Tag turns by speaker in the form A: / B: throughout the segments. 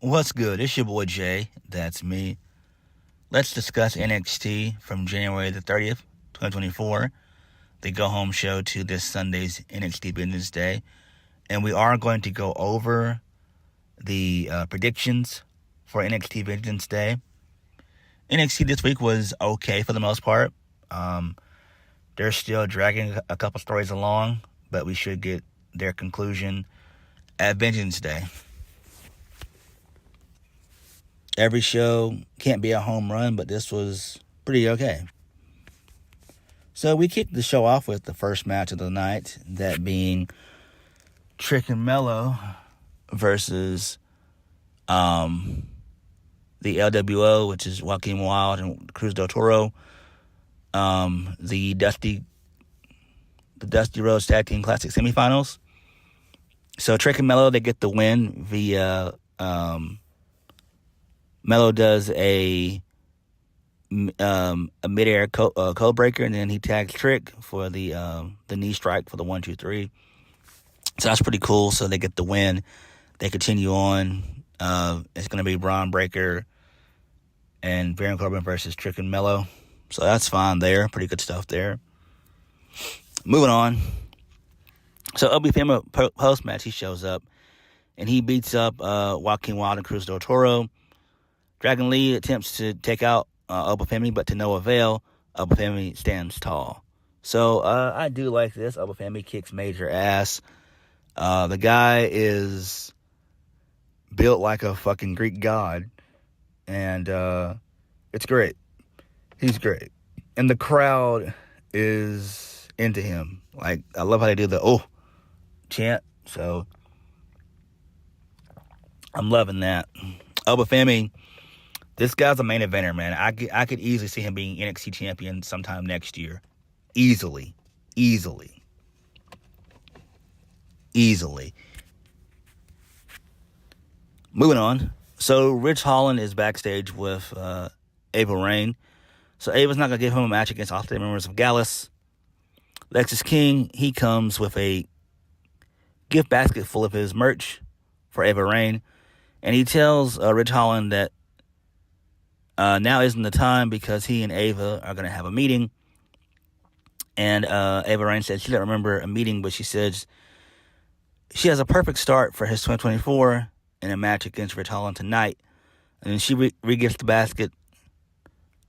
A: What's good? It's your boy Jay. That's me. Let's discuss NXT from January the 30th, 2024, the go-home show to this Sunday's NXT Business Day. And we are going to go over the predictions for NXT Business Day. NXT this week was okay for the most part. They're still dragging a couple stories along, but we should get their conclusion at Vengeance Day. Every show can't be a home run, but this was pretty okay. So we kicked the show off with the first match of the night, that being Trick and Mello versus the LWO, which is Joaquin Wilde and Cruz del Toro, the Dusty Rhodes Tag Team Classic semifinals. So Trick and Mello, they get the win via Mello does a midair code breaker, and then he tags Trick for the knee strike for the 1-2-3. So that's pretty cool. So they get the win. They continue on. It's going to be Braun Breaker and Baron Corbin versus Trick and Mello. So that's fine there. Pretty good stuff there. Moving on. So Obi Fama post-match, he shows up, and he beats up Joaquin Wilde and Cruz del Toro. Dragon Lee attempts to take out Obafemi, but to no avail. Obafemi stands tall. So I do like this. Obafemi kicks major ass. The guy is built like a fucking Greek god, and it's great. He's great, and the crowd is into him. Like, I love how they do the "oh" chant. So I'm loving that. Obafemi. This guy's a main eventer, man. I could easily see him being NXT champion sometime next year. Easily. Moving on. So, Ridge Holland is backstage with Ava Raine. So, Ava's not going to give him a match against alternate members of Gallus. Lexis King, he comes with a gift basket full of his merch for Ava Raine. And he tells Ridge Holland that now isn't the time because he and Ava are going to have a meeting. And Ava Raine said she doesn't remember a meeting, but she says she has a perfect start for his 2024 in a match against Ridge Holland tonight. And then she re-gifts the basket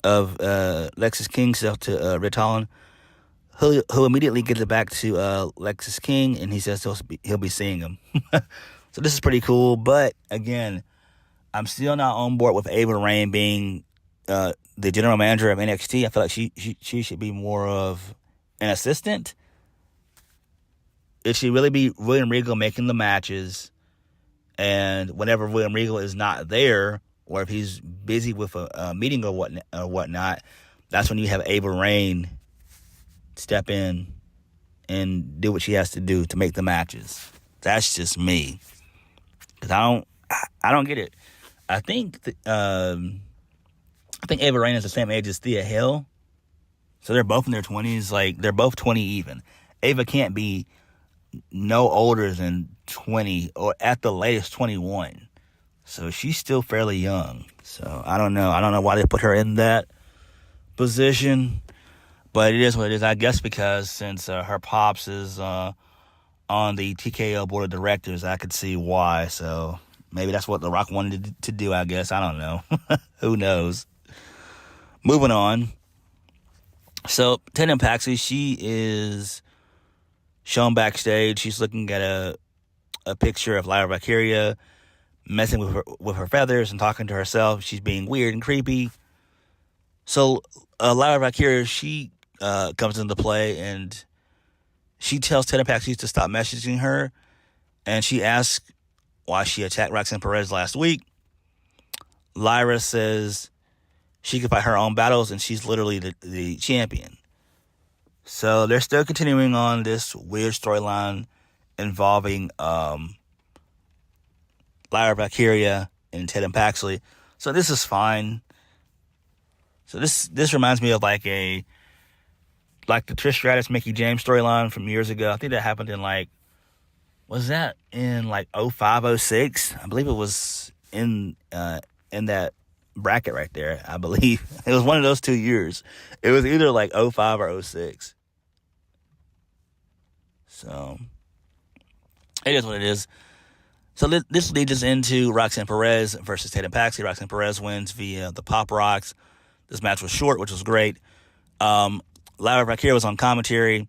A: of Lexis King's stuff to Ridge Holland, who immediately gives it back to Lexis King, and he says he'll be seeing him. So this is pretty cool, but again, I'm still not on board with Ava Raine being the general manager of NXT. I feel like she should be more of an assistant. It should really be William Regal making the matches, and whenever William Regal is not there, or if he's busy with a meeting or whatnot, that's when you have Ava Raine step in and do what she has to do to make the matches. That's just me, because I don't get it. I think Ava Raine is the same age as Thea Hill. So they're both in their 20s. Like, they're both 20 even. Ava can't be no older than 20, or at the latest 21. So she's still fairly young. So I don't know. I don't know why they put her in that position. But it is what it is. I guess because since her pops is on the TKO board of directors, I could see why. So maybe that's what The Rock wanted to do, I guess. I don't know. Who knows? Moving on. So, Tatum Paxley, she is shown backstage. She's looking at a picture of Lyra Valkyria, messing with her feathers and talking to herself. She's being weird and creepy. So, Lyra Valkyria, she comes into play, and she tells Tatum Paxley to stop messaging her, and she asks why she attacked Roxanne Perez last week. Lyra says she can fight her own battles, and she's literally the champion. So they're still continuing on this weird storyline involving Lyra Valkyria and Tatum Paxley. So this is fine. So this reminds me of like the Trish Stratus Mickey James storyline from years ago. I think that happened in was that in 05, 06? I believe it was in that bracket right there, I believe. It was one of those 2 years. It was either like 05 or 06. So, it is what it is. So this leads us into Roxanne Perez versus Tatum Paxley. Roxanne Perez wins via the Pop Rocks. This match was short, which was great. Lyra Valkyria was on commentary.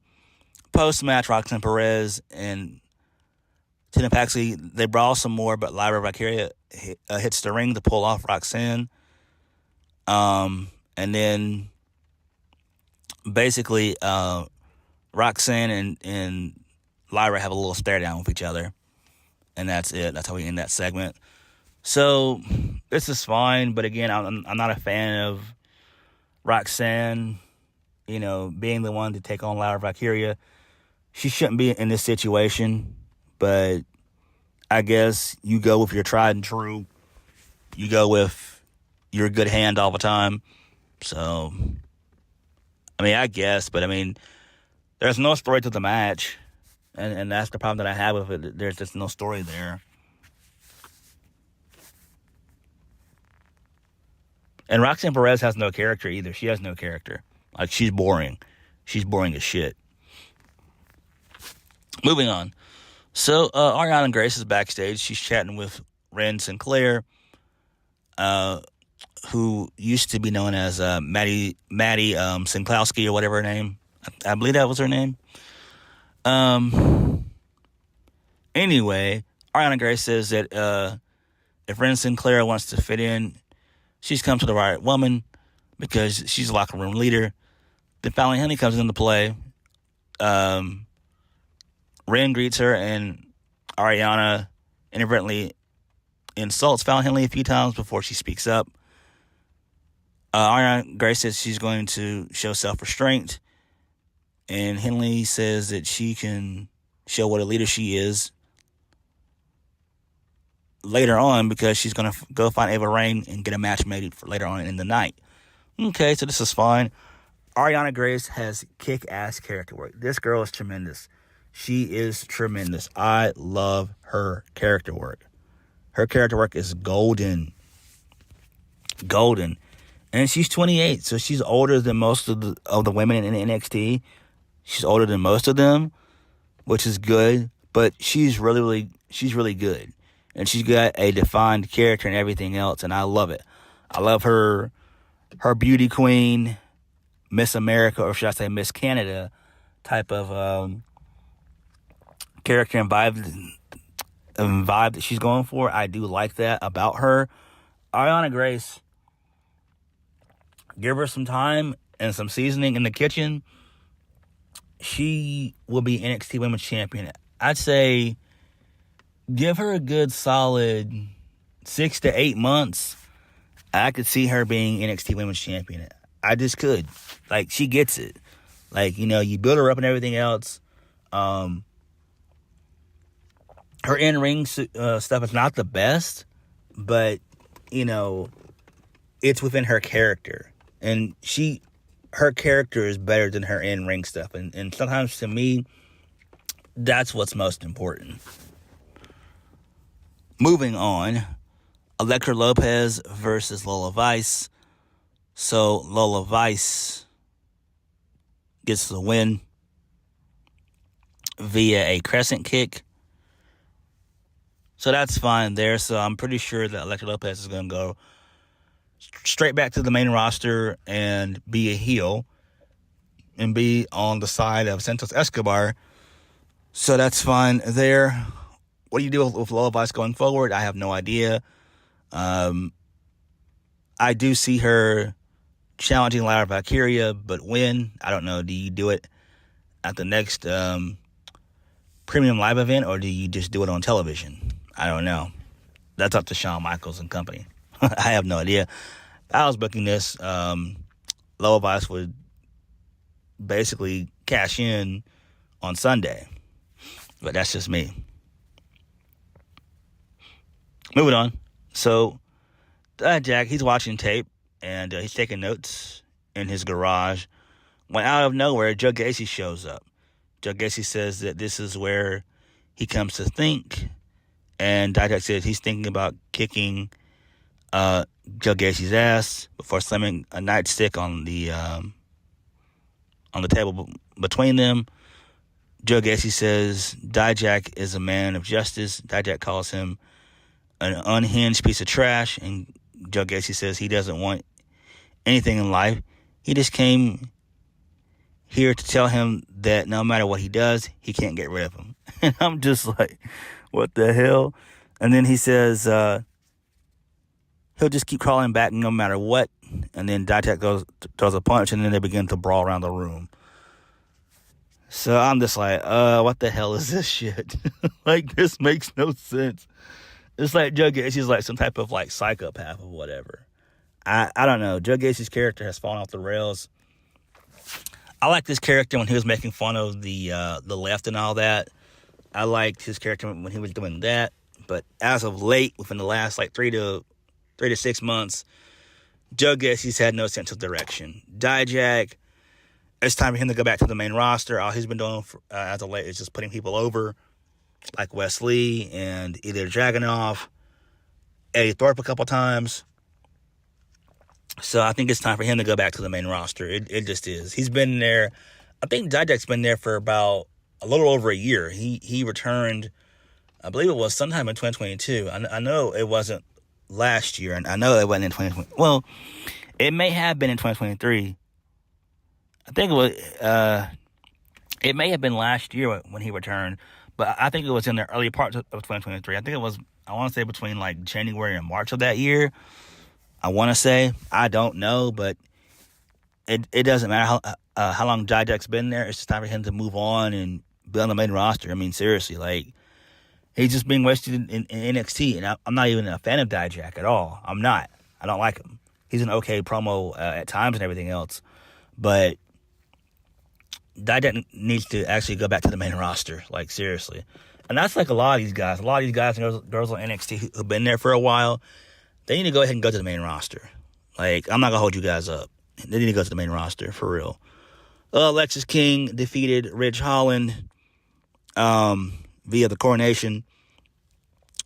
A: Post-match, Roxanne Perez and Tatum Paxley, they brawl some more, but Lyra Valkyria hits the ring to pull off Roxanne. And then basically Roxanne and Lyra have a little stare down with each other. And that's it. That's how we end that segment. So, this is fine. But again, I'm not a fan of Roxanne, being the one to take on Lyra Valkyria. She shouldn't be in this situation. But I guess you go with your tried and true. You go with your good hand all the time. So, I guess. But, there's no story to the match. And that's the problem that I have with it. There's just no story there. And Roxanne Perez has no character either. She has no character. Like, she's boring. She's boring as shit. Moving on. So, Ariana Grace is backstage. She's chatting with Ren Sinclair, who used to be known as Maddie Sinklowski or whatever her name. I believe that was her name. Anyway, Ariana Grace says that if Ren Sinclair wants to fit in, she's come to the right woman because she's a locker room leader. Then finally, Honey comes into play. Ren greets her, and Ariana inadvertently insults Fallon Henley a few times before she speaks up. Ariana Grace says she's going to show self-restraint. And Henley says that she can show what a leader she is later on because she's going to go find Ava Raine and get a match made for later on in the night. Okay, so this is fine. Ariana Grace has kick-ass character work. This girl is tremendous. She is tremendous. I love her character work. Her character work is golden. Golden. And she's 28, so she's older than most of the women in NXT. She's older than most of them, which is good, but she's really good. And she's got a defined character and everything else, and I love it. I love her beauty queen, Miss America, or should I say Miss Canada type of character and vibe that she's going for. I do like that about her. Ariana Grace, give her some time and some seasoning in the kitchen, she will be NXT Women's Champion. I'd say give her a good solid 6 to 8 months. I could see her being NXT Women's Champion. I just could. Like, she gets it. Like, you build her up and everything else. Her in-ring stuff is not the best, but, it's within her character. And her character is better than her in-ring stuff. And sometimes, to me, that's what's most important. Moving on, Elektra Lopez versus Lola Vice. So, Lola Vice gets the win via a crescent kick. So, that's fine there. So, I'm pretty sure that Elektra Lopez is going to go straight back to the main roster and be a heel and be on the side of Santos Escobar. So that's fine there. What do you do with Lola Vice going forward? I have no idea. I do see her challenging Lyra Valkyria, but when? I don't know. Do you do it at the next premium live event, or do you just do it on television? I don't know. That's up to Shawn Michaels and company. I have no idea. If I was booking this, Lola Vice would basically cash in on Sunday. But that's just me. Moving on. So, Jack, he's watching tape, and he's taking notes in his garage. When out of nowhere, Joe Gacy shows up. Joe Gacy says that this is where he comes to think And Dijak says he's thinking about kicking Joe Gacy's ass before slamming a nightstick on the table between them. Joe Gacy says Dijak is a man of justice. Dijak calls him an unhinged piece of trash, and Joe Gacy says he doesn't want anything in life. He just came here to tell him that no matter what he does, he can't get rid of him. And I'm just like, what the hell? And then he says he'll just keep crawling back no matter what. And then Dijak throws a punch, and then they begin to brawl around the room. So I'm just like, what the hell is this shit? Like, this makes no sense. It's like Joe Gacy's like some type of like psychopath or whatever. I don't know. Joe Gacy's character has fallen off the rails. I liked this character when he was making fun of the left and all that. I liked his character when he was doing that. But as of late, within the last like 3 to 6 months, Joe Gacy's had no sense of direction. Dijak, it's time for him to go back to the main roster. All he's been doing as of late is just putting people over, like Wesley and Ilja Dragunov, Eddie Thorpe a couple times. So I think it's time for him to go back to the main roster. It just is. He's been there. I think Dijak's been there for about a little over a year. He returned, I believe it was sometime in 2022. I know it wasn't last year, and I know it wasn't in 2020. Well, it may have been in 2023. I think it may have been last year when he returned, but I think it was in the early parts of 2023. I think it was, I want to say between like January and March of that year. I want to say, I don't know, but it doesn't matter how long Dijak's been there. It's just time for him to move on and be on the main roster. I mean, seriously, like, he's just being wasted in NXT, and I'm not even a fan of Dijak at all. I'm not. I don't like him. He's an okay promo at times and everything else, but Dijak needs to actually go back to the main roster, like, seriously. And that's like a lot of these guys. A lot of these guys and girls on NXT who've been there for a while, they need to go ahead and go to the main roster. Like, I'm not going to hold you guys up. They need to go to the main roster, for real. Lexis King defeated Ridge Holland via the coronation.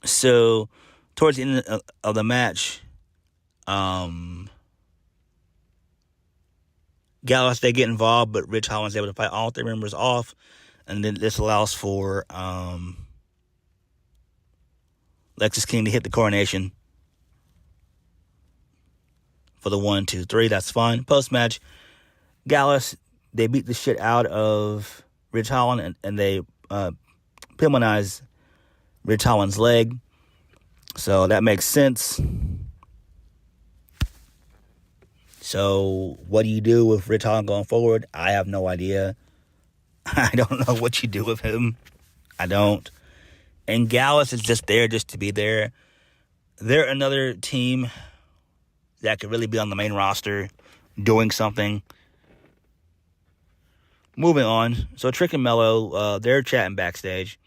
A: So, towards the end of the match, Gallus, they get involved, but Ridge Holland's able to fight all 3 members off. And then this allows for Lexis King to hit the coronation for the 1, 2, 3. That's fine. Post-match, Gallus, they beat the shit out of Ridge Holland, and they pimonize Ridge Holland's leg. So that makes sense. So what do you do with Ridge Holland going forward? I have no idea. I don't know what you do with him. I don't. And Gallus is just there just to be there. They're another team that could really be on the main roster doing something. Moving on. So Trick and Mello, they're chatting backstage.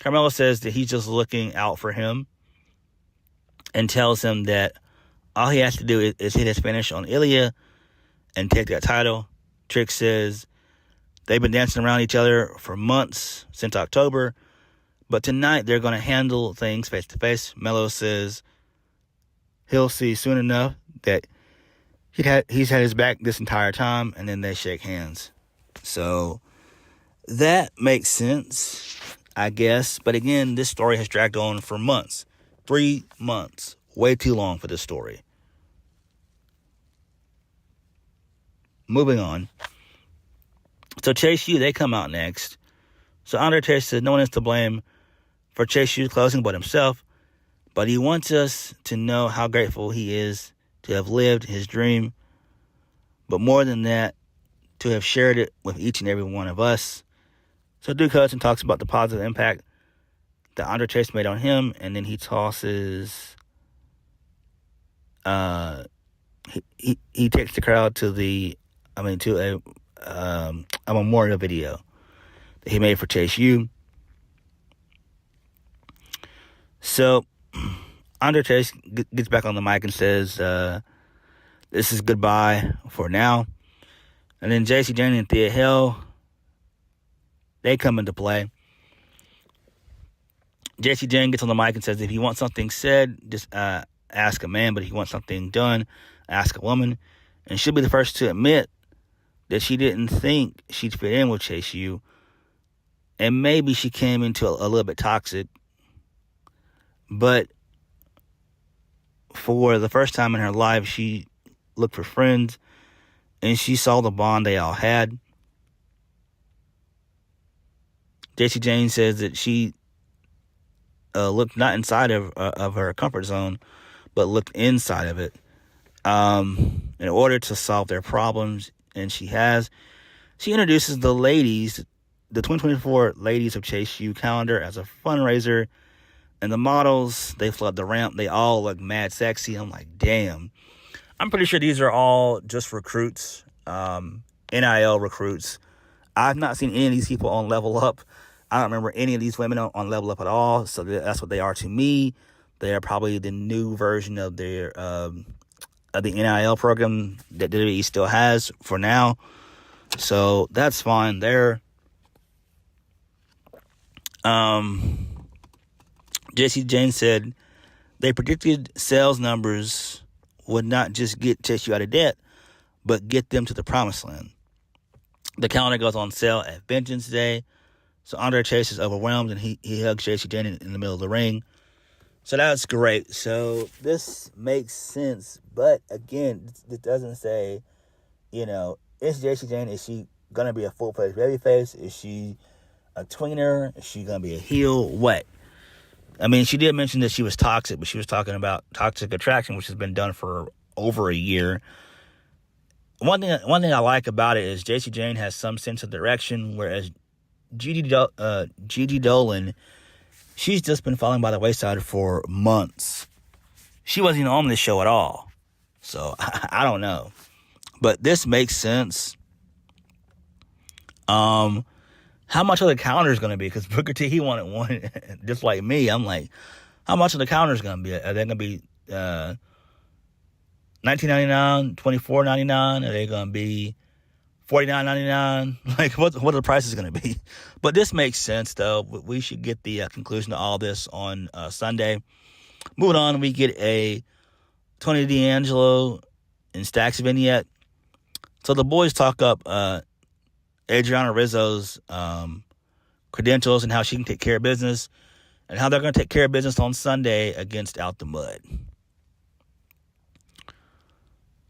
A: Carmelo says that he's just looking out for him and tells him that all he has to do is hit his finish on Ilja and take that title. Trick says they've been dancing around each other for months, since October, but tonight they're going to handle things face to face. Mello says he'll see soon enough that he's had his back this entire time, and then they shake hands. So that makes sense, I guess. But again, this story has dragged on for months. 3 months. Way too long for this story. Moving on. So Chase U, they come out next. So Undertaker says no one is to blame for Chase U closing but himself. But he wants us to know how grateful he is to have lived his dream. But more than that, to have shared it with each and every one of us. So Duke Hudson talks about the positive impact that Andre Chase made on him, and then he tosses. He takes the crowd to a memorial video that he made for Chase U. So Andre Chase gets back on the mic and says, "This is goodbye for now." And then Jacy, Jayne, and Thea Hill, they come into play. Jayne gets on the mic and says, if you want something said, just ask a man, but if you want something done, ask a woman. And she'll be the first to admit that she didn't think she'd fit in with Chase U. And maybe she came into a little bit toxic. But for the first time in her life, she looked for friends. And she saw the bond they all had. Jayne says that she looked not inside of her comfort zone, but looked inside of it in order to solve their problems. And she introduces the ladies, the 2024 Ladies of Chase U calendar as a fundraiser. And the models, they flood the ramp. They all look mad sexy. I'm like, damn. I'm pretty sure these are all just recruits, NIL recruits. I've not seen any of these people on Level Up. I don't remember any of these women on Level Up at all. So that's what they are to me. They are probably the new version of their of the NIL program that WWE still has for now. So that's fine there. Jayne said they predicted sales numbers would not just get Chase U out of debt, but get them to the promised land. The calendar goes on sale at Vengeance Day. So Andre Chase is overwhelmed, and he hugs Jayne in the middle of the ring. So that's great. So this makes sense. But again, it doesn't say, is Jayne, is she going to be a full-fledged babyface? Is she a tweener? Is she going to be a heel? What? I mean, she did mention that she was toxic, but she was talking about Toxic Attraction, which has been done for over a year. One thing I like about it is Jayne has some sense of direction, whereas Gigi Dolan, she's just been falling by the wayside for months. She wasn't even on this show at all. So, I don't know. But this makes sense. How much of the calendar is going to be? Because Booker T, he wanted one just like me. I'm like, how much of the calendar is going to be? Are they going to be $19.99, $24.99? Are they going to be $49.99? Like, what are the prices going to be? But this makes sense, though. We should get the conclusion to all this on Sunday. Moving on, we get a Tony D'Angelo and Stacks vignette. So the boys talk up Adriana Rizzo's credentials and how she can take care of business, and how they're going to take care of business on Sunday against Out the Mud.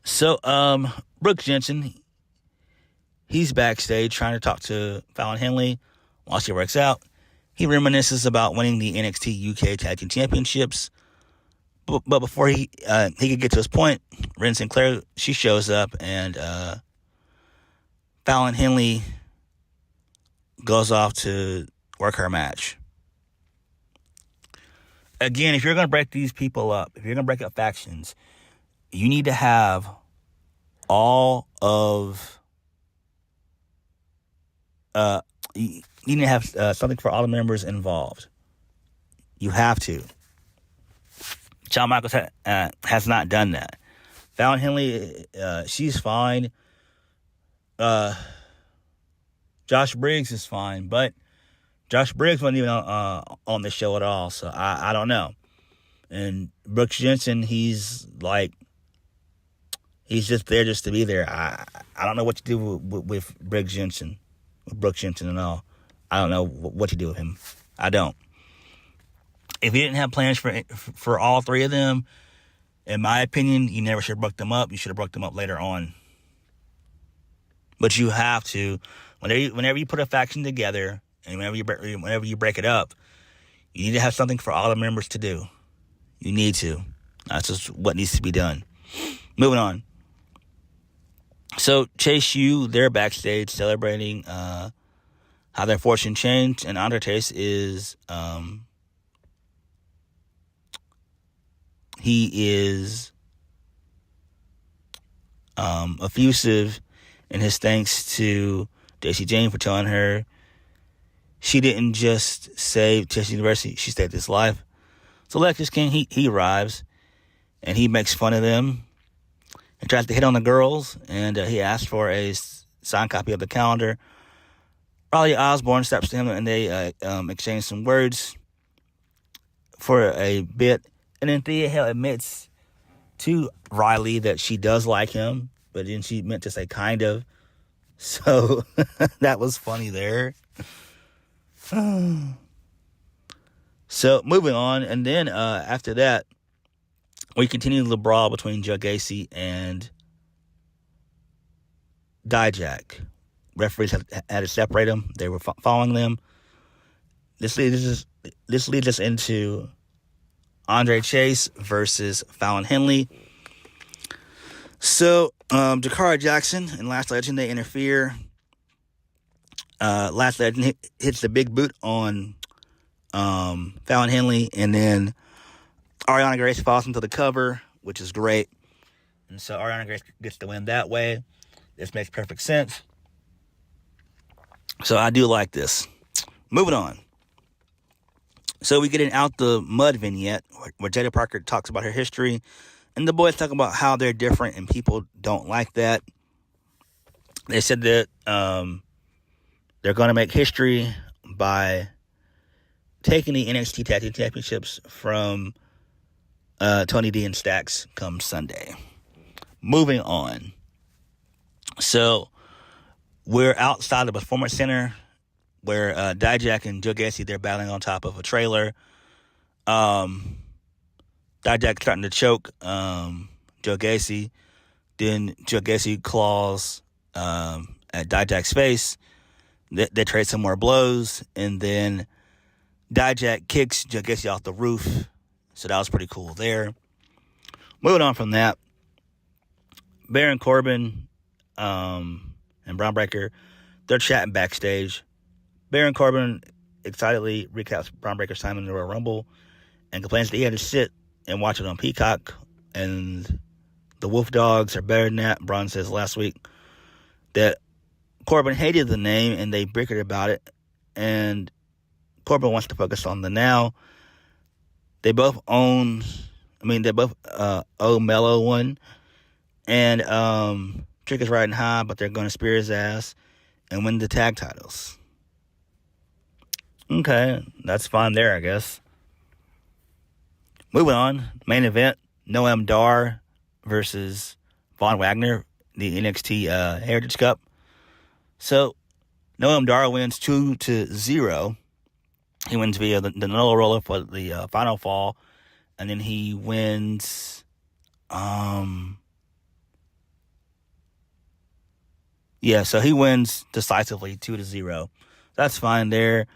A: So, Brooks Jensen, he's backstage trying to talk to Fallon Henley while she works out. He reminisces about winning the NXT UK Tag Team Championships. But before he could get to his point, Ren Sinclair, she shows up, and Fallon Henley goes off to work her match. Again, if you're going to break these people up, if you're going to break up factions, you need to have all of... you need to have something for all the members involved. You have to. Shawn Michaels has not done that. Fallon Henley, she's fine. Josh Briggs is fine, but Josh Briggs wasn't even on the show at all, so I don't know. And Brooks Jensen, he's just there just to be there. I don't know what to do with Brooks Jensen and all. I don't know what to do with him. I don't. If you didn't have plans for all three of them, in my opinion, you never should have broke them up. You should have broke them up later on. But you have to, whenever you put a faction together, and whenever you break it up, you need to have something for all the members to do. You need to. That's just what needs to be done. Moving on. So Chase U, they're backstage celebrating how their fortune changed, and Andre Chase is effusive in his thanks to Jayne for telling her she didn't just save Chase University, she saved his life. So Lexus King, he arrives, and he makes fun of them and tries to hit on the girls, and he asks for a signed copy of the calendar. Riley Osborne steps to him, and they exchange some words. for a bit. And then Thea Hale admits to Riley that she does like him, but then she meant to say kind of. So that was funny there. So moving on, and then after that, we continue the brawl between Gacy and Dijak. Referees had to separate them. They were following them. This leads us into Andre Chase versus Fallon Henley. So, Jakara Jackson and Last Legend, they interfere. Last Legend hits the big boot on Fallon Henley, and then Ariana Grace falls into the cover, which is great. And so Ariana Grace gets the win that way. This makes perfect sense. So I do like this. Moving on. So we get an Out the Mud vignette where Jada Parker talks about her history, and the boys talk about how they're different and people don't like that. They said that they're going to make history by taking the NXT Tag Team Championships from Tony D and Stacks come Sunday. Moving on. So we're outside the Performance Center where Dijak and Gacy, they're battling on top of a trailer. Dijak's starting to choke Gacy. Then Gacy claws at Dijak's face. They trade some more blows, and then Dijak kicks Gacy off the roof. So that was pretty cool there. Moving on from that, Baron Corbin and Braun Breaker, they're chatting backstage. Baron Corbin excitedly recaps Braun Breaker's time in the Royal Rumble and complains that he had to sit and watch it on Peacock, and the Wolf Dogs are better than that. Braun says last week that Corbin hated the name and they bickered about it, and Corbin wants to focus on the now. They both owe Mello one, and Trick is riding high, but they're going to spear his ass and win the tag titles. Okay, that's fine there, I guess. Moving on, main event, Noam Dar versus Von Wagner, the NXT Heritage Cup. So, Noam Dar wins 2-0. He wins via the Nolo Roller for the final fall, and then he wins. So he wins decisively 2-0. That's fine there.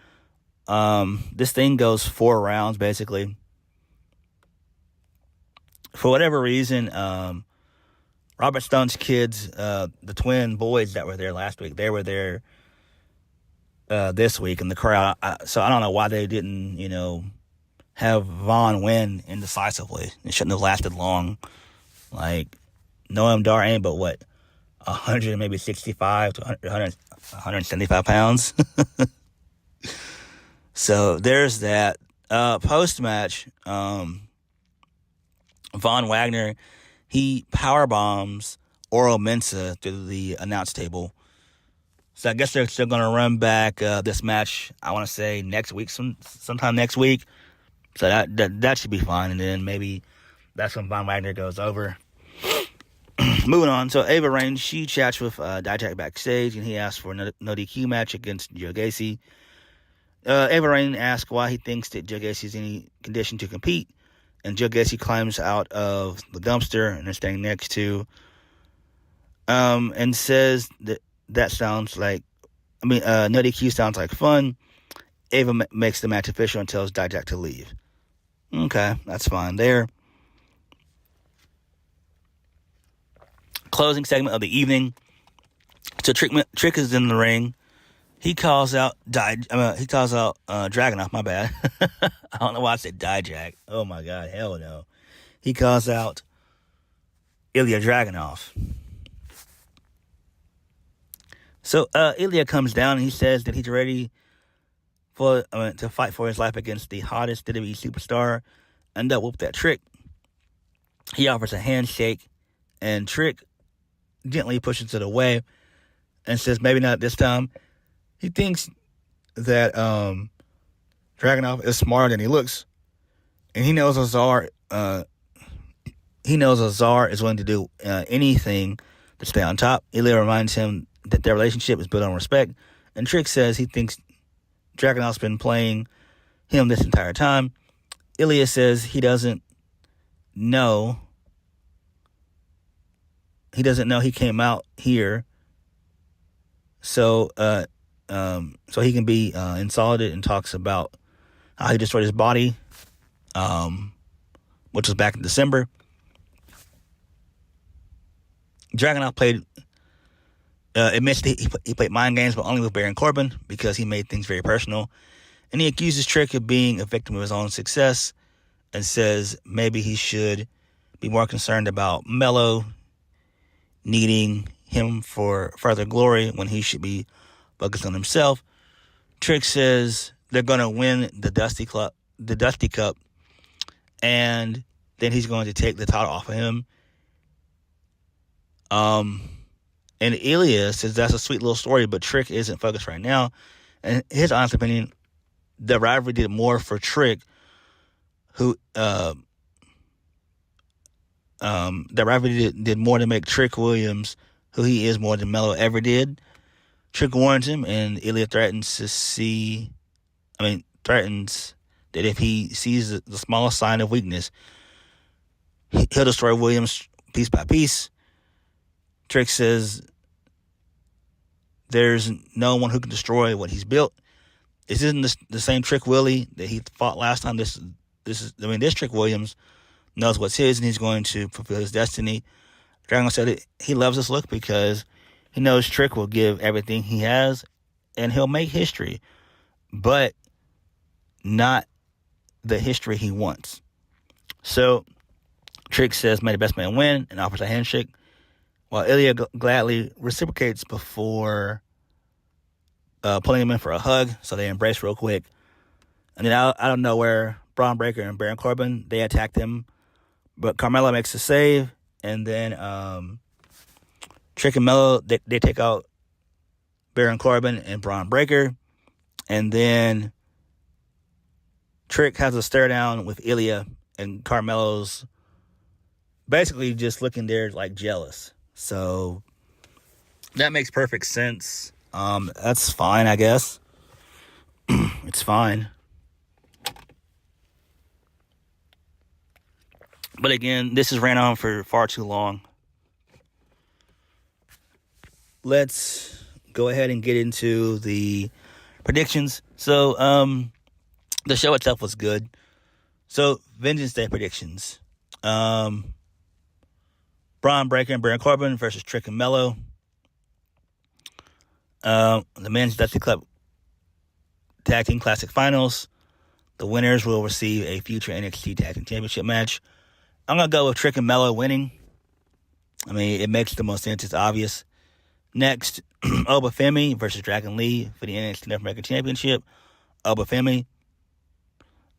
A: This thing goes 4 rounds, basically. For whatever reason, Robert Stone's kids, the twin boys that were there last week, they were there this week in the crowd. So I don't know why they didn't, have Vaughn win indecisively. It shouldn't have lasted long. Like, Noam Dar ain't but what, 100, maybe 65 to 175 pounds. So there's that. Post-match, Von Wagner, he powerbombs Oro Mensah through the announce table. So I guess they're still going to run back this match, I want to say, next week, sometime next week. So that should be fine. And then maybe that's when Von Wagner goes over. Moving on. So Ava Raine, she chats with Dijak backstage, and he asks for a no DQ match against Gacy. Ava Raine asks why he thinks that Gacy is in any condition to compete. And Gacy climbs out of the dumpster and they're standing next to, and says that sounds like, no DQ sounds like fun. Ava makes the match official and tells Dijak to leave. Okay, that's fine there. Closing segment of the evening. So Trick is in the ring. He calls out Dragunov, my bad. I don't know why I said Dijak. Oh my God, hell no. He calls out Ilja Dragunov. So Ilja comes down and he says that he's ready to fight for his life against the hottest WWE superstar and to whoop that Trick. He offers a handshake, and Trick gently pushes it away and says maybe not this time. He thinks that Dragunov is smarter than he looks, and he knows Azar. He knows Azar is willing to do anything to stay on top. Ilja reminds him that their relationship is built on respect, and Trick says he thinks Dragunov's been playing him this entire time. Ilja says he doesn't know. He doesn't know he came out here, so he can be insulted, and talks about how he destroyed his body, which was back in December. Dragunov admits that he played mind games, but only with Baron Corbin, because he made things very personal. And he accuses Trick of being a victim of his own success, and says maybe he should be more concerned about Melo needing him for further glory when he should be focused on himself. Trick says they're going to win the Dusty Cup, and then he's going to take the title off of him. And Ilja says that's a sweet little story, but Trick isn't focused right now. And his honest opinion, the rivalry did more for Trick, who the rivalry did more to make Trick Williams who he is more than Melo ever did. Trick warns him, and Ilja threatens that if he sees the smallest sign of weakness, he'll destroy Williams piece by piece. Trick says there's no one who can destroy what he's built. This isn't the same Trick Willie that he fought last time. This Trick Williams knows what's his, and he's going to fulfill his destiny. Dragunov said he loves this look because he knows Trick will give everything he has, and he'll make history, but not the history he wants. So Trick says, "May the best man win," and offers a handshake, while Ilja gladly reciprocates before pulling him in for a hug. So they embrace real quick. And then out of nowhere, Braun Breaker and Baron Corbin, they attack him. But Carmelo makes a save. And then Trick and Melo, they take out Baron Corbin and Braun Breaker. And then Trick has a stare down with Ilja, and Carmelo's basically just looking there like jealous. So that makes perfect sense. That's fine, I guess. It's fine. But again, this has ran on for far too long. Let's go ahead and get into the predictions. So, the show itself was good. So, Vengeance Day predictions. Braun Breaker and Baron Corbin versus Trick and Melo. The Men's Dusty Club Tag Team Classic Finals. The winners will receive a future NXT Tag Team Championship match. I'm going to go with Trick and Melo winning. I mean, it makes the most sense. It's obvious. Next, Obafemi versus Dragon Lee for the NXT North American Championship. Obafemi.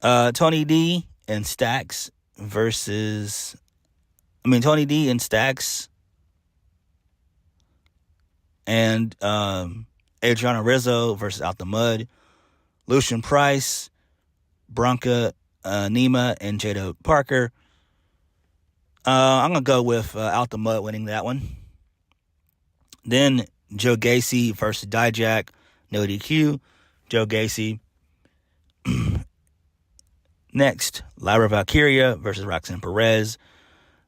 A: Tony D and Stacks versus... Tony D and Stacks and Adriana Rizzo versus Out the Mud. Lucian Price, Bronca Nima, and Jada Parker. I'm going to go with Out the Mud winning that one. Then Joe Gacy versus Dijak. No DQ. Joe Gacy. Next, Lyra Valkyria versus Roxanne Perez.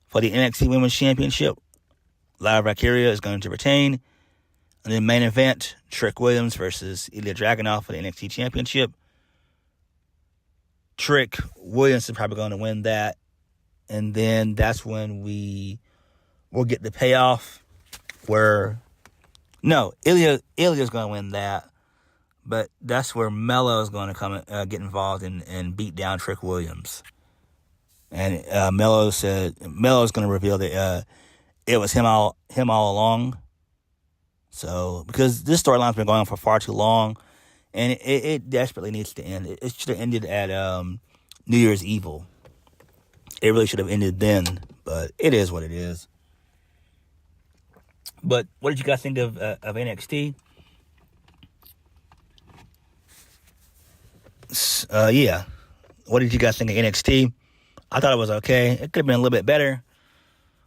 A: For the NXT Women's Championship, Lyra Valkyria is going to retain. And then main event, Trick Williams versus Ilja Dragunov for the NXT Championship. Trick Williams is probably going to win that. And then that's when we will get the payoff where... No, Ilja is going to win that. But that's where Melo is going to come get involved and beat down Trick Williams. And Melo is going to reveal that it was him all along. So, because this storyline's been going on for far too long, and it desperately needs to end. It should have ended at New Year's Evil. It really should have ended then, but it is what it is. But what did you guys think of NXT? Yeah. What did you guys think of NXT? I thought it was okay. It could have been a little bit better.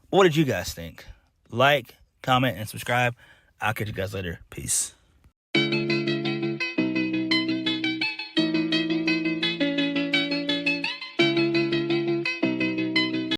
A: But what did you guys think? Like, comment, and subscribe. I'll catch you guys later. Peace.